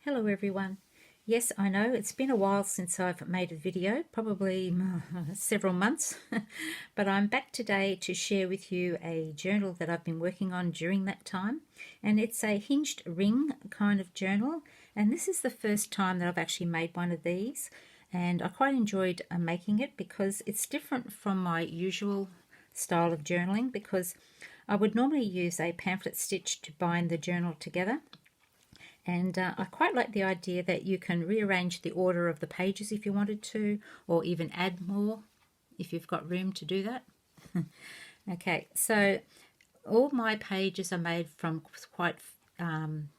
Hello everyone. Yes, I know it's been a while since I've made a video, probably several months, but I'm back today to share with you a journal that I've been working on during that time, and it's a hinged ring kind of journal, and this is the first time that I've actually made one of these, and I quite enjoyed making it because it's different from my usual style of journaling, because I would normally use a pamphlet stitch to bind the journal together. And I quite like the idea that you can rearrange the order of the pages if you wanted to, or even add more if you've got room to do that. Okay, so all my pages are made from quite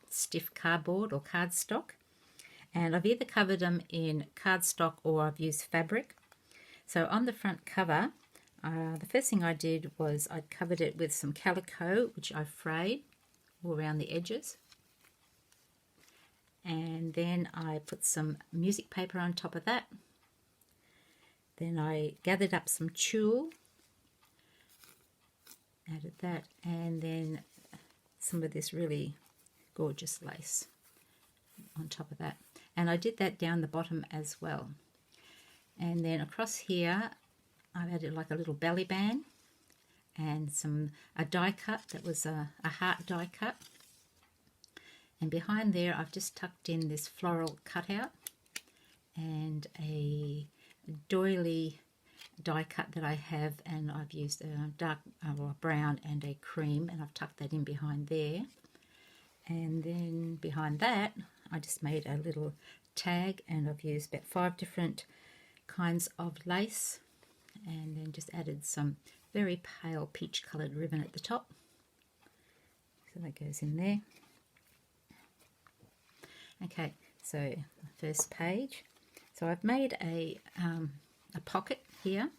stiff cardboard or cardstock, and I've either covered them in cardstock or I've used fabric. So on the front cover, the first thing I did was I covered it with some calico, which I frayed all around the edges. And then I put some music paper on top of that. Then I gathered up some tulle, added that, and then some of this really gorgeous lace on top of that. And I did that down the bottom as well. And then across here I've added like a little belly band and a die cut that was a heart die cut. And behind there I've just tucked in this floral cutout and a doily die cut that I have, and I've used a dark brown and a cream, and I've tucked that in behind there. And then behind that I just made a little tag, and I've used about 5 different kinds of lace, and then just added some very pale peach coloured ribbon at the top. So that goes in there. Okay, so the first page. So I've made a pocket here,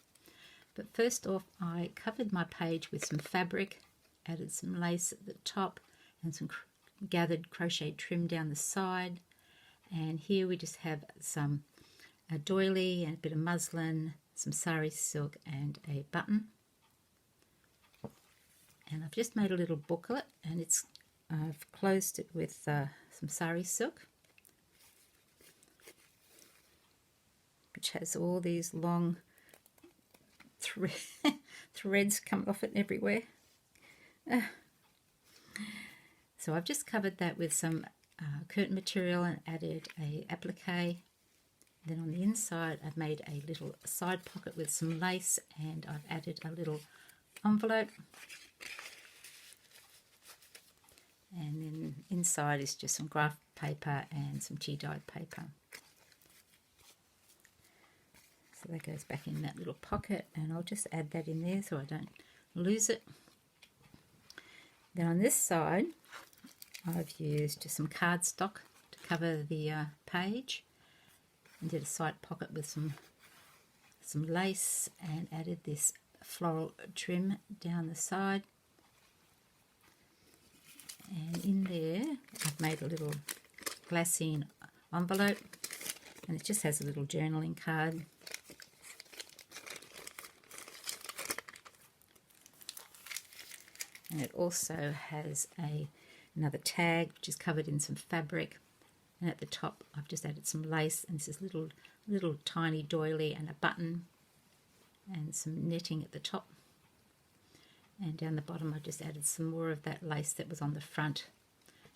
but first off I covered my page with some fabric, added some lace at the top and some gathered crochet trim down the side, and here we just have some doily and a bit of muslin, some sari silk and a button. And I've just made a little booklet, and I've closed it with some sari silk, which has all these long threads coming off it everywhere. So I've just covered that with some curtain material and added a applique. Then on the inside I've made a little side pocket with some lace, and I've added a little envelope. And then inside is just some graph paper and some tea-dyed paper. So that goes back in that little pocket, and I'll just add that in there so I don't lose it. Then on this side I've used just some cardstock to cover the page, and did a side pocket with some lace, and added this floral trim down the side. And in there I've made a little glassine envelope, and it just has a little journaling card. And it also has another tag which is covered in some fabric, and at the top I've just added some lace, and this is little tiny doily and a button and some netting at the top. And down the bottom I just added some more of that lace that was on the front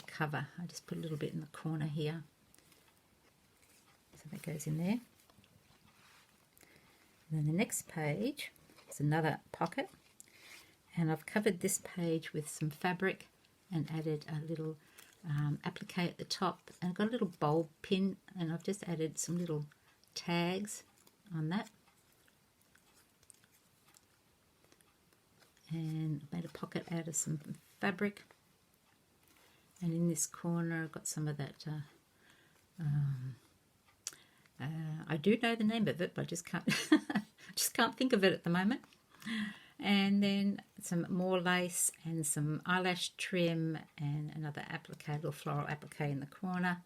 cover. I just put a little bit in the corner here. So that goes in there. And then the next page is another pocket, and I've covered this page with some fabric and added a little applique at the top, and I've got a little bulb pin, and I've just added some little tags on that. And made a pocket out of some fabric, and in this corner I've got some of that I do know the name of it, but I just can't think of it at the moment. And then some more lace and some eyelash trim and another applique, a little floral applique in the corner.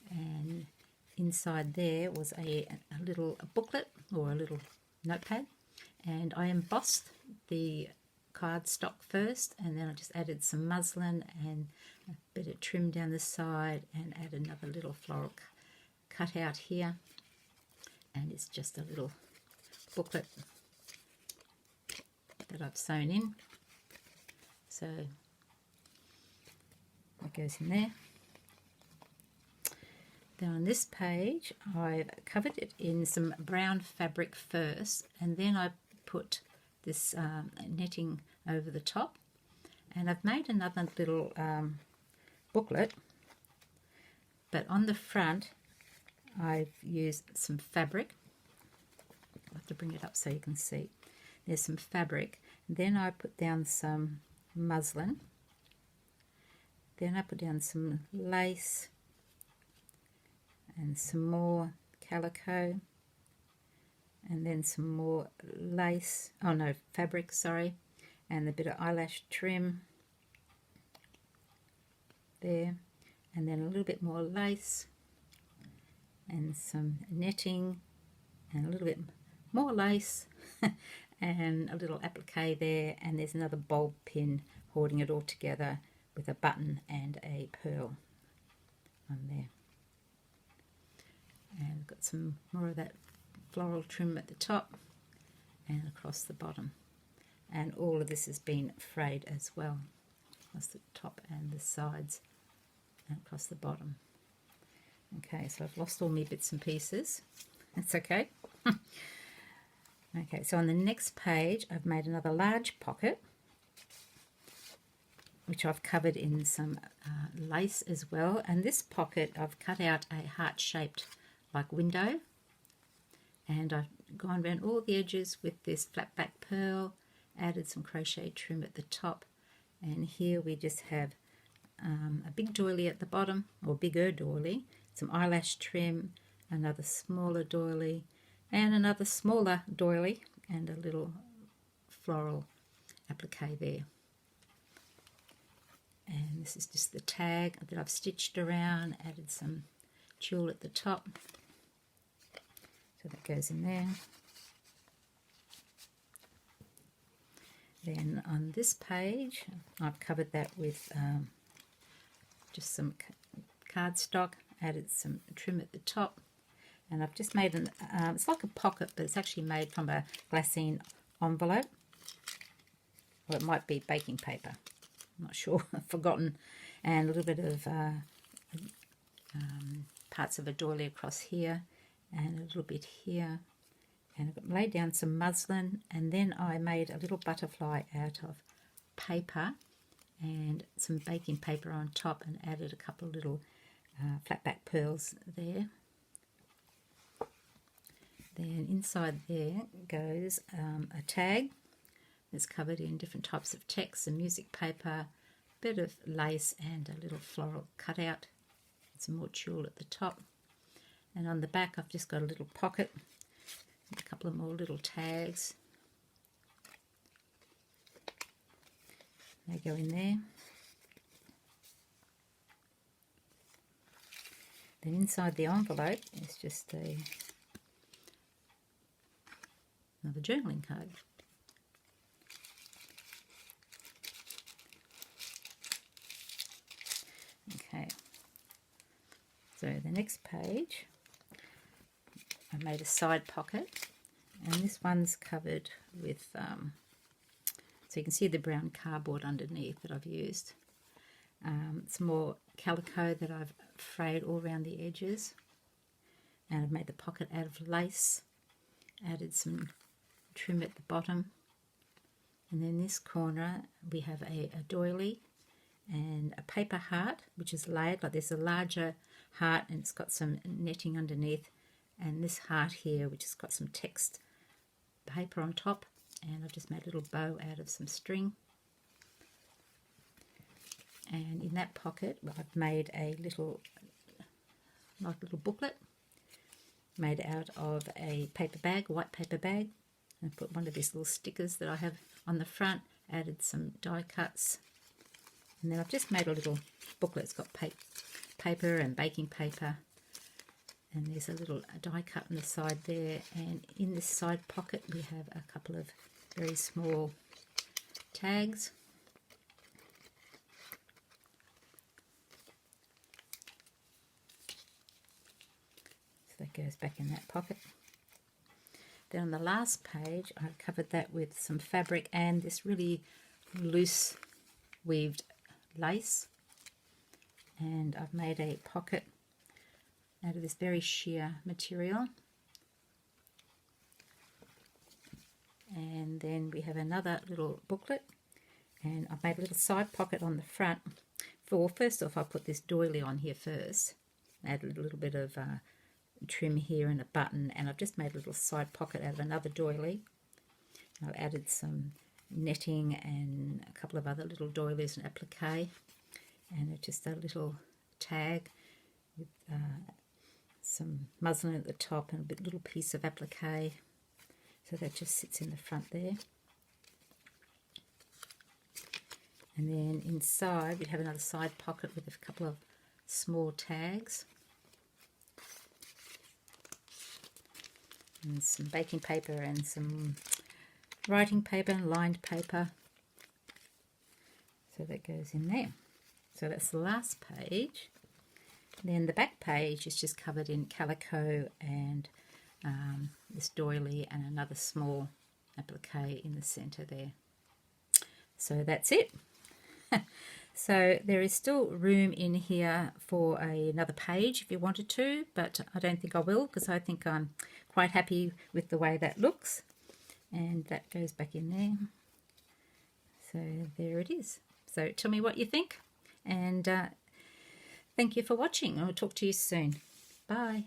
And inside there was a little booklet or a little notepad, and I embossed the cardstock first, and then I just added some muslin and a bit of trim down the side, and add another little floral cut out here, and it's just a little booklet that I've sewn in. So that goes in there. Then on this page I've covered it in some brown fabric first, and then I put this netting over the top, and I've made another little booklet, but on the front I've used some fabric. I'll have to bring it up so you can see. There's some fabric, and then I put down some muslin, then I put down some lace and some more calico, and then some more lace, oh no, fabric, sorry, and a bit of eyelash trim there, and then a little bit more lace and some netting and a little bit more lace and a little applique there, and there's another bulb pin holding it all together with a button and a pearl on there. And I've got some more of that floral trim at the top and across the bottom, and all of this has been frayed as well across the top and the sides and across the bottom. Okay, so I've lost all my bits and pieces. That's okay. Okay, so on the next page I've made another large pocket, which I've covered in some lace as well, and this pocket I've cut out a heart-shaped like window, and I've gone around all the edges with this flat back pearl, added some crochet trim at the top, and here we just have a big doily at the bottom, or bigger doily, some eyelash trim, another smaller doily, and another smaller doily, and a little floral applique there. And this is just the tag that I've stitched around, added some tulle at the top. So that goes in there. Then on this page, I've covered that with just some cardstock, added some trim at the top, and I've just made an, it's like a pocket, but it's actually made from a glassine envelope. Or it might be baking paper. I'm not sure, I've forgotten. And a little bit of parts of a doily across here, and a little bit here, and I've laid down some muslin, and then I made a little butterfly out of paper and some baking paper on top, and added a couple of little flat back pearls there. Then inside there goes a tag that's covered in different types of text, some music paper, a bit of lace, and a little floral cutout, some more tulle at the top. And on the back I've just got a little pocket with a couple of more little tags. They go in there. Then inside the envelope is just another journaling card. Okay, so the next page I made a side pocket, and this one's covered with so you can see the brown cardboard underneath that I've used. It's more calico that I've frayed all around the edges, and I've made the pocket out of lace, added some trim at the bottom, and then this corner we have a doily and a paper heart, which is layered. Like there's a larger heart and it's got some netting underneath, and this heart here which has got some text paper on top, and I've just made a little bow out of some string. And in that pocket I've made a little booklet made out of a paper bag, a white paper bag, and I put one of these little stickers that I have on the front, added some die cuts, and then I've just made a little booklet. It's got paper and baking paper, and there's a little die cut on the side there, and in this side pocket we have a couple of very small tags. So that goes back in that pocket. Then on the last page, I covered that with some fabric and this really loose weaved lace. And I've made a pocket out of this very sheer material. And then we have another little booklet, and I've made a little side pocket on the front. First off, I put this doily on here first. Added a little bit of trim here and a button, and I've just made a little side pocket out of another doily. I've added some netting and a couple of other little doilies and applique, and it's just a little tag with some muslin at the top and a little piece of applique. So that just sits in the front there. And then inside we'd have another side pocket with a couple of small tags. And some baking paper and some writing paper and lined paper. So that goes in there. So that's the last page. Then the back page is just covered in calico and this doily and another small applique in the centre there. So that's it. So there is still room in here for another page if you wanted to, but I don't think I will, because I think I'm quite happy with the way that looks. And that goes back in there. So there it is. So tell me what you think, and thank you for watching. I'll talk to you soon. Bye.